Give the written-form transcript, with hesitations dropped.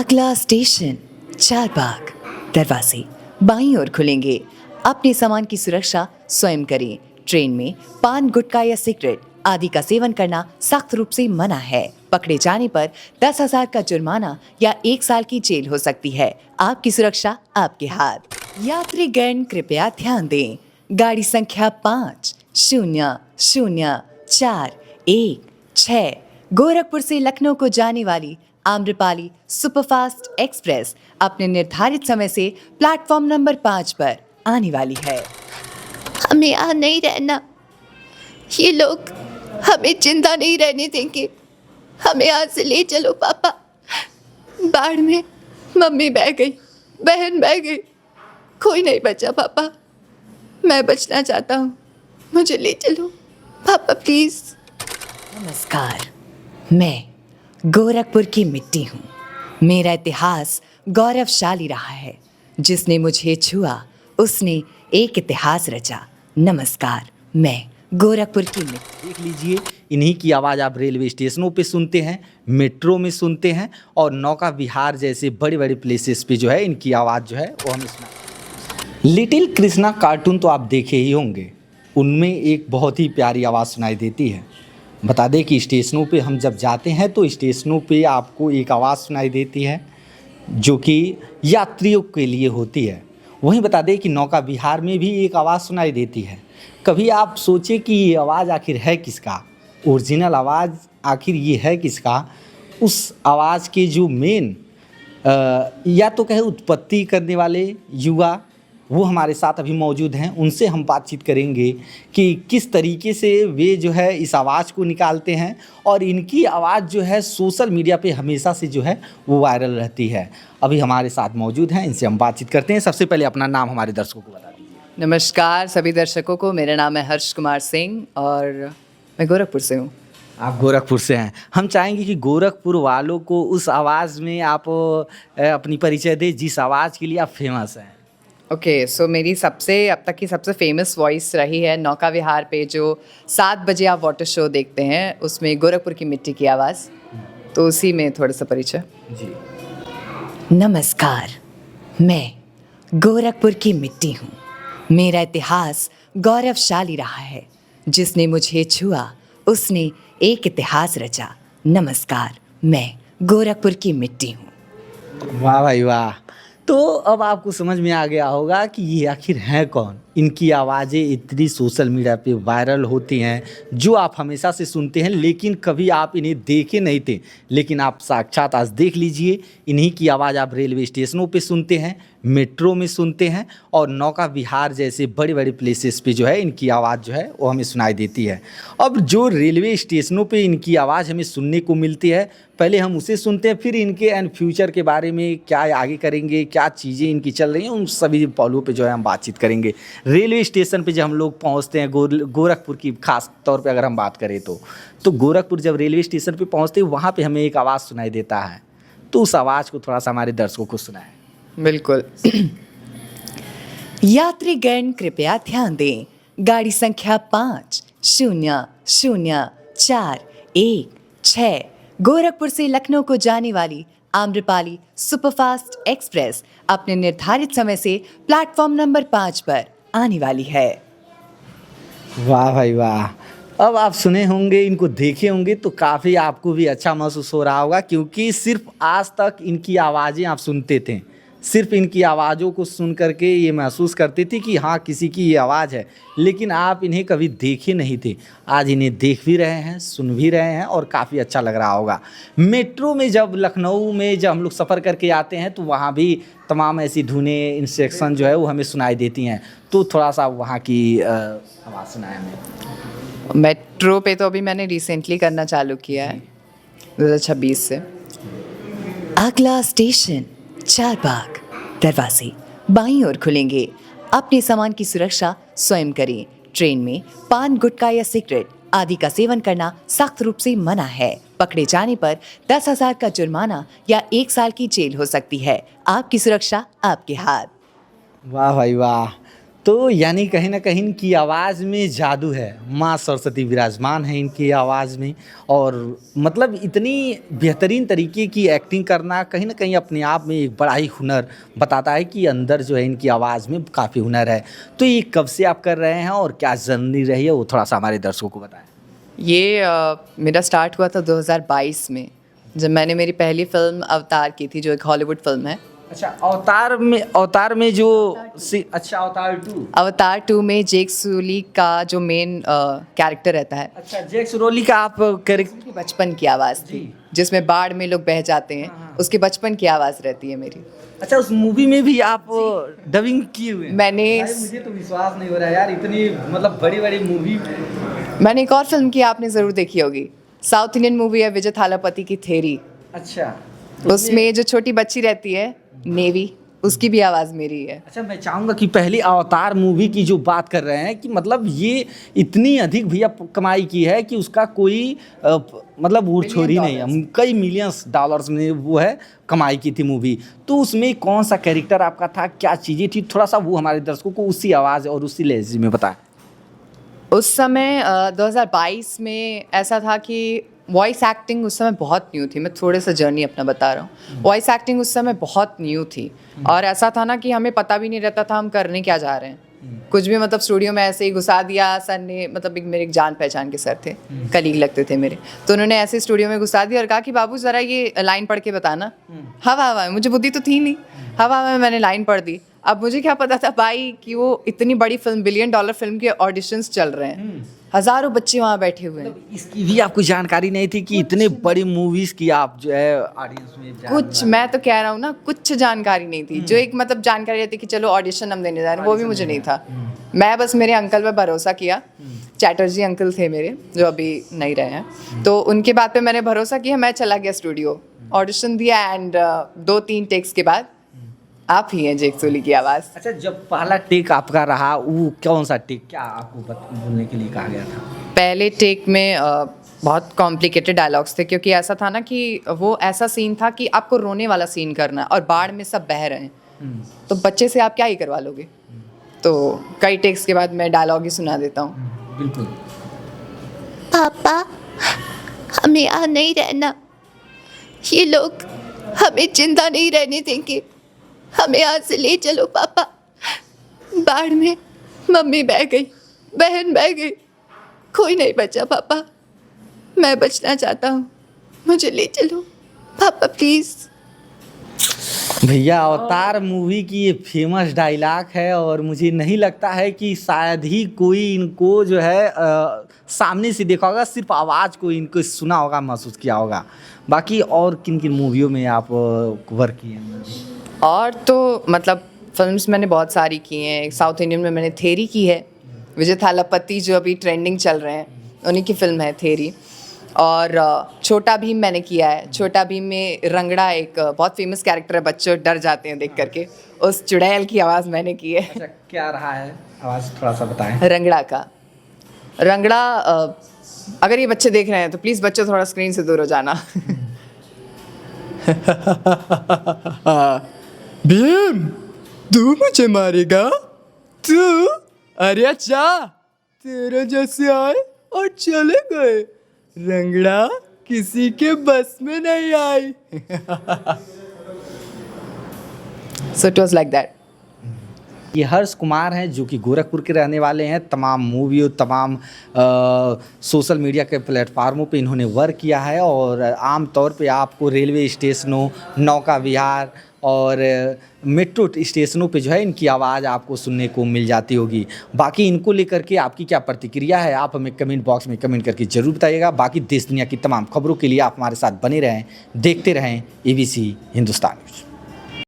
अगला स्टेशन चारबाग। दरवाजे बाईं ओर खुलेंगे। अपने सामान की सुरक्षा स्वयं करें। ट्रेन में पान, गुटखा या सिगरेट आदि का सेवन करना सख्त रूप से मना है। पकड़े जाने पर 10,000 का जुर्माना या 1 साल की जेल हो सकती है। आपकी सुरक्षा आपके हाथ। यात्रीगण कृपया ध्यान दें। गाड़ी संख्या 5000416 गोरखपुर से लखनऊ को जाने वाली आम्रपाली सुपरफास्ट एक्सप्रेस अपने निर्धारित समय से प्लेटफॉर्म नंबर 5 पर आने वाली है। हमें यहाँ नहीं रहना, ये लोग हमें जिंदा नहीं रहने देंगे। हमें यहाँ से ले चलो पापा। बाढ़ में मम्मी बह गई, बहन बह गई, कोई नहीं बचा पापा। मैं बचना चाहता हूँ, मुझे ले चलो पापा प्लीज। नमस्कार, मैं गोरखपुर की मिट्टी हूँ। मेरा इतिहास गौरवशाली रहा है। जिसने मुझे छुआ उसने एक इतिहास रचा। नमस्कार, मैं गोरखपुर की मिट्टी। देख लीजिए, इन्हीं की आवाज़ आप रेलवे स्टेशनों पे सुनते हैं, मेट्रो में सुनते हैं और नौका विहार जैसे बड़े बड़े प्लेसेस पे जो है इनकी आवाज़ जो है वो हमें सुना। लिटिल कृष्णा कार्टून तो आप देखे ही होंगे, उनमें एक बहुत ही प्यारी आवाज़ सुनाई देती है। बता दें कि स्टेशनों पे हम जब जाते हैं तो स्टेशनों पे आपको एक आवाज़ सुनाई देती है जो कि यात्रियों के लिए होती है। वहीं बता दें कि नौका विहार में भी एक आवाज़ सुनाई देती है। कभी आप सोचें कि ये आवाज़ आखिर है किसका, ओरिजिनल आवाज़ आखिर ये है किसका। उस आवाज़ के जो मेन या तो कहे उत्पत्ति करने वाले युवा वो हमारे साथ अभी मौजूद हैं। उनसे हम बातचीत करेंगे कि किस तरीके से वे जो है इस आवाज़ को निकालते हैं और इनकी आवाज़ जो है सोशल मीडिया पे हमेशा से जो है वो वायरल रहती है। अभी हमारे साथ मौजूद हैं, इनसे हम बातचीत करते हैं। सबसे पहले अपना नाम हमारे दर्शकों को बता दीजिए। नमस्कार सभी दर्शकों को, मेरा नाम है हर्ष कुमार सिंह और मैं गोरखपुर से हूँ। आप गोरखपुर से हैं। हम चाहेंगे कि गोरखपुर वालों को उस आवाज़ में आप अपनी परिचय दें जिस आवाज़ के लिए आप फेमस हैं। ओके, सो मेरी अब तक की सबसे फेमस वॉइस रही है नौका विहार पे, जो 7 बजे आप वाटर शो देखते हैं, उसमें गोरखपुर की मिट्टी की आवाज़, तो उसी में थोड़ा सा परिचय जी। नमस्कार, मैं गोरखपुर की मिट्टी हूँ। मेरा इतिहास गौरवशाली रहा है। जिसने मुझे छुआ उसने एक इतिहास रचा। नमस्कार, मैं गोरखपुर की मिट्टी हूँ। वाह भाई वाह। तो अब आपको समझ में आ गया होगा कि ये आखिर हैं कौन। इनकी आवाज़ें इतनी सोशल मीडिया पे वायरल होती हैं जो आप हमेशा से सुनते हैं, लेकिन कभी आप इन्हें देखे नहीं थे, लेकिन आप साक्षात आज देख लीजिए। इन्हीं की आवाज़ आप रेलवे स्टेशनों पे सुनते हैं, मेट्रो में सुनते हैं और नौका विहार जैसे बड़े बड़े प्लेसेस पे जो है इनकी आवाज़ जो है वो हमें सुनाई देती है। अब जो रेलवे स्टेशनों पे इनकी आवाज़ हमें सुनने को मिलती है, पहले हम उसे सुनते हैं, फिर इनके एंड फ्यूचर के बारे में क्या आगे करेंगे, क्या चीज़ें इनकी चल रही हैं, उन सभी पहलुओं पे जो है हम बातचीत करेंगे। रेलवे स्टेशन पे जब हम लोग पहुंचते हैं, गोरखपुर की खास तौर पे अगर हम बात करें तो गोरखपुर जब रेलवे स्टेशन पे पहुंचते हैं वहाँ पे हमें एक आवाज़ सुनाई देता है। तो उस आवाज़ को थोड़ा सा हमारे दर्शकों को सुनाएं। बिल्कुल। यात्रीगण कृपया ध्यान दें। गाड़ी संख्या 5000416 गोरखपुर से लखनऊ को जाने वाली आम्रपाली सुपरफास्ट एक्सप्रेस अपने निर्धारित समय से प्लेटफॉर्म नंबर 5 पर आने वाली है। वाह भाई वाह। अब आप सुने होंगे, इनको देखे होंगे तो काफ़ी आपको भी अच्छा महसूस हो रहा होगा, क्योंकि सिर्फ आज तक इनकी आवाज़ें आप सुनते थे। सिर्फ इनकी आवाज़ों को सुन करके ये महसूस करते थे कि हाँ किसी की ये आवाज़ है, लेकिन आप इन्हें कभी देखे नहीं थे। आज इन्हें देख भी रहे हैं, सुन भी रहे हैं और काफ़ी अच्छा लग रहा होगा। मेट्रो में जब लखनऊ में जब हम लोग सफ़र करके आते हैं तो वहाँ भी तमाम ऐसी धुनें, इंस्ट्रक्शन जो है वो हमें सुनाई देती हैं। तो थोड़ा सा वहाँ की आवाज़ सुनाए हमें। मेट्रो पे तो अभी मैंने रिसेंटली करना चालू किया है 2026 से। अगला स्टेशन चारबाग। दरवाजे बाईं ओर खुलेंगे। अपने सामान की सुरक्षा स्वयं करें। ट्रेन में पान, गुटखा या सिगरेट आदि का सेवन करना सख्त रूप से मना है। पकड़े जाने पर 10,000 का जुर्माना या 1 साल की जेल हो सकती है। आपकी सुरक्षा आपके हाथ। वाह भाई वाह। तो यानी कहीं ना कहीं इनकी आवाज़ में जादू है, माँ सरस्वती विराजमान है इनकी आवाज़ में। और मतलब इतनी बेहतरीन तरीके की एक्टिंग करना कहीं ना कहीं अपने आप में एक बड़ा ही हुनर बताता है कि अंदर जो है इनकी आवाज़ में काफ़ी हुनर है। तो ये कब से आप कर रहे हैं और क्या जर्नी रही है वो थोड़ा सा हमारे दर्शकों को बताएं। ये मेरा स्टार्ट हुआ था 2022 में, जब मैंने मेरी पहली फिल्म अवतार की थी, जो एक हॉलीवुड फिल्म है। अच्छा, अवतार में जो अच्छा अवतार 2 में जेक सूली का जो मेन कैरेक्टर रहता है, अच्छा जैक सुरोली का आप कैरेक्टर। उसकी बचपन की आवाज़ थी, जिसमें बाढ़ में लोग बह जाते हैं, उसके बचपन की आवाज़ रहती है मेरी। अच्छा, उस मूवी में भी आप डबिंग किए हुए हैं? मैंने मुझे तो विश्वास नहीं हो रहा है यार, इतनी मतलब बड़ी बड़ी मूवी। मैंने एक और फिल्म की, आपने ज़रूर देखी होगी, साउथ इंडियन मूवी है विजय थालापति की, थेरी। अच्छा, उसमें जो छोटी बच्ची रहती है नेवी, उसकी भी आवाज़ मेरी है। अच्छा मैं चाहूँगा कि पहली अवतार मूवी की जो बात कर रहे हैं कि मतलब ये इतनी अधिक भैया कमाई की है कि उसका कोई मतलब वो छोरी नहीं है, कई मिलियंस डॉलर्स में वो है कमाई की थी मूवी। तो उसमें कौन सा कैरेक्टर आपका था, क्या चीज़ें थी, थोड़ा सा वो हमारे दर्शकों को उसी आवाज़ और उसी लहजे में बताएं। उस समय 2022 में ऐसा था कि वॉइस एक्टिंग उस समय बहुत न्यू थी। मैं थोड़े सा जर्नी अपना बता रहा हूँ। वॉइस एक्टिंग उस समय बहुत न्यू थी, और ऐसा था ना कि हमें पता भी नहीं रहता था हम करने क्या जा रहे हैं। कुछ भी मतलब स्टूडियो में ऐसे ही घुसा दिया सर ने, मतलब मेरे एक जान पहचान के सर थे, कलीग लगते थे मेरे, तो उन्होंने ऐसे स्टूडियो में घुसा दिया और कहा कि बाबू ज़रा ये लाइन पढ़ के बताना। हवा हवा में, मुझे बुद्धि तो थी नहीं, हवा हवा में मैंने लाइन पढ़ दी। अब मुझे क्या पता था भाई कि वो इतनी बड़ी फिल्म, $1 बिलियन फिल्म के ऑडिशंस चल रहे हैं, हज़ारों बच्चे वहाँ बैठे हुए हैं। इसकी भी आपको जानकारी नहीं थी कि इतने बड़ी मूवीज़ की आप जो है ऑडियंस में कुछ, मैं तो कह रहा हूँ ना, कुछ जानकारी नहीं थी। जो एक मतलब जानकारी रहती कि चलो ऑडिशन हम देने जा रहे हैं, वो भी मुझे नहीं था। मैं बस मेरे अंकल पे भरोसा किया, चैटर्जी अंकल थे मेरे जो अभी नहीं रहे हैं, तो उनके बात पे मैंने भरोसा किया। मैं चला गया स्टूडियो, ऑडिशन दिया, एंड 2-3 टेक्स के बाद आप ही हैं जेक सूली की आवाज़। अच्छा, जब पहला टेक आपका रहा वो कौन सा टेक, क्या आपको बोलने के लिए कहा गया था? पहले टेक में बहुत कॉम्प्लिकेटेड डायलॉग्स थे, क्योंकि ऐसा था ना कि वो ऐसा सीन था कि आपको रोने वाला सीन करना है और बाढ़ में सब बह रहे हैं, तो बच्चे से आप क्या ही करवा लोगे। तो कई टेक्स के बाद मैं डायलॉग ही सुना देता हूँ। बिल्कुल। पापा, हमें यहाँ नहीं रहना, ये लोग हमें जिंदा नहीं रहने देंगे, हमें यहाँ से ले चलो पापा। बाढ़ में मम्मी बह गई, बहन बह गई, कोई नहीं बचा पापा, मैं बचना चाहता हूँ, मुझे ले चलो पापा प्लीज़। भैया, अवतार मूवी की ये फेमस डायलॉग है और मुझे नहीं लगता है कि शायद ही कोई इनको जो है सामने से देखा होगा, सिर्फ आवाज़ को इनको सुना होगा, महसूस किया होगा। बाकी और किन किन मूवियों में आप वर्क किए हैं? और तो मतलब फिल्म्स मैंने बहुत सारी की हैं। साउथ इंडियन में मैंने थेरी की है, विजय थालापति जो अभी ट्रेंडिंग चल रहे हैं, उन्हीं की फिल्म है थेरी। और छोटा भीम मैंने किया है। छोटा भीम में रंगड़ा एक बहुत फेमस कैरेक्टर है, बच्चे डर जाते हैं देख करके, उस चुड़ैल की आवाज़ मैंने की है। अच्छा, क्या रहा है आवाज़, थोड़ा सा बताएं। रंगड़ा का, रंगड़ा अगर ये बच्चे देख रहे हैं तो प्लीज़ बच्चों थोड़ा स्क्रीन से दूर हो जाना। भीम, तू मुझे मारेगा? तू? अरे अच्छा, तेरे जैसे आए और चले गए, रंगड़ा किसी के बस में नहीं आई। So it was like that. ये हर्ष कुमार हैं जो कि गोरखपुर के रहने वाले हैं। तमाम मूवी, तमाम सोशल मीडिया के प्लेटफार्मों पे इन्होंने वर्क किया है और आम तौर पे आपको रेलवे स्टेशनों, नौका विहार और मेट्रो स्टेशनों पे जो है इनकी आवाज़ आपको सुनने को मिल जाती होगी। बाकी इनको लेकर के आपकी क्या प्रतिक्रिया है, आप हमें कमेंट बॉक्स में कमेंट करके ज़रूर बताइएगा। बाकी देश दुनिया की तमाम खबरों के लिए आप हमारे साथ बने रहें, देखते रहें ABC हिंदुस्तान न्यूज़।